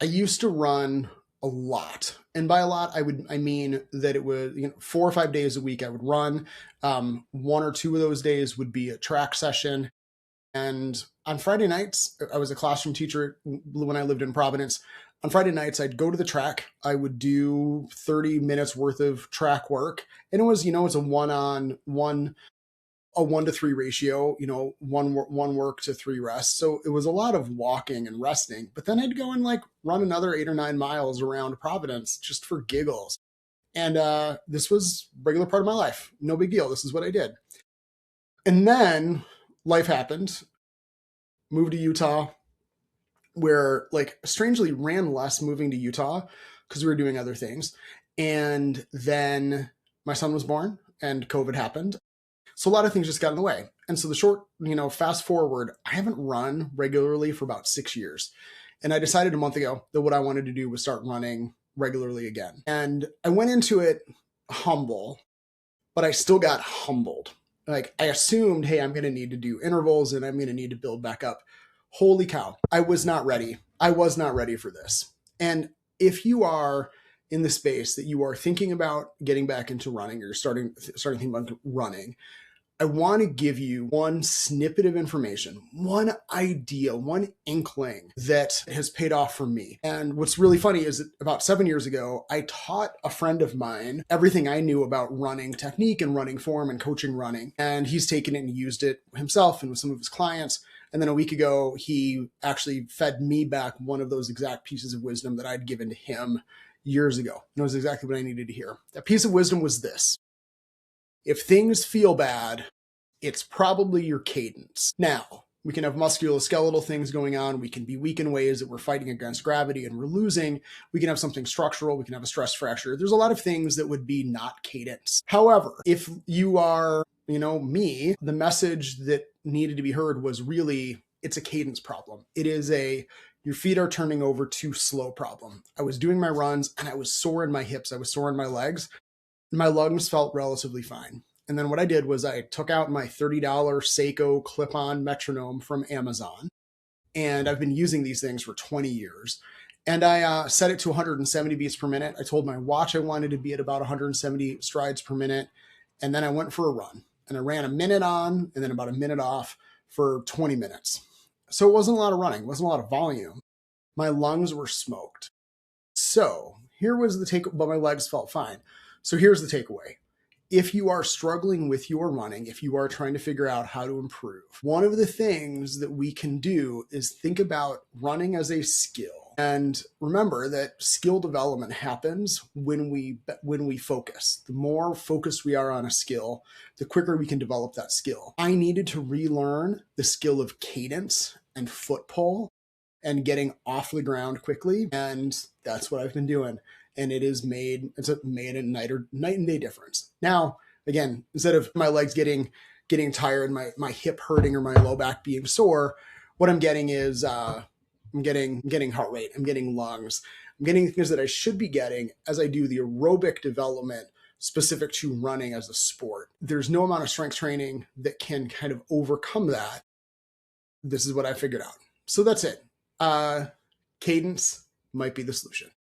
I used to run a lot. And by a lot, I mean that it was 4 or 5 days a week I would run. 1 or 2 of those days would be a track session. And on Friday nights, I was a classroom teacher when I lived in Providence. On Friday nights, I'd go to the track. I would do 30 minutes worth of track work. And it was, it's a one to three ratio, one work to three rest. So it was a lot of walking and resting. But then I'd go and like run another 8 or 9 miles around Providence just for giggles. And this was a regular part of my life. No big deal. This is what I did. And then life happened. Moved to Utah, where like strangely ran less moving to Utah because we were doing other things. And then my son was born and COVID happened. So a lot of things just got in the way. And so the short, fast forward, I haven't run regularly for about 6 years. And I decided a month ago that what I wanted to do was start running regularly again. And I went into it humble, but I still got humbled. Like I assumed, hey, I'm going to need to do intervals and I'm going to need to build back up. Holy cow. I was not ready. I was not ready for this. And if you are in the space that you are thinking about getting back into running or starting thinking about running, I want to give you one snippet of information, one idea, one inkling that has paid off for me. And what's really funny is that about 7 years ago, I taught a friend of mine everything I knew about running technique and running form and coaching running. And he's taken it and used it himself and with some of his clients. And then a week ago, he actually fed me back one of those exact pieces of wisdom that I'd given to him years ago. And it was exactly what I needed to hear. That piece of wisdom was this: if things feel bad, it's probably your cadence. Now, we can have musculoskeletal things going on. We can be weak in ways that we're fighting against gravity and we're losing. We can have something structural. We can have a stress fracture. There's a lot of things that would be not cadence. However, if you are, me, the message that needed to be heard was really, it's a cadence problem. It is your feet are turning over too slow problem. I was doing my runs and I was sore in my hips. I was sore in my legs. My lungs felt relatively fine. And then what I did was I took out my $30 Seiko clip-on metronome from Amazon. And I've been using these things for 20 years. And I set it to 170 beats per minute. I told my watch I wanted to be at about 170 strides per minute. And then I went for a run. And I ran a minute on and then about a minute off for 20 minutes. So it wasn't a lot of running. It wasn't a lot of volume. My lungs were smoked. So here was the take, but my legs felt fine. So here's the takeaway. If you are struggling with your running, if you are trying to figure out how to improve, one of the things that we can do is think about running as a skill. And remember that skill development happens when we focus. The more focused we are on a skill, the quicker we can develop that skill. I needed to relearn the skill of cadence and foot pull and getting off the ground quickly. And that's what I've been doing. And it's made a night and day difference. Now, again, instead of my legs getting tired, my hip hurting or my low back being sore, what I'm getting is I'm getting heart rate, I'm getting lungs, I'm getting things that I should be getting as I do the aerobic development specific to running as a sport. There's no amount of strength training that can kind of overcome that. This is what I figured out. So that's it. Cadence might be the solution.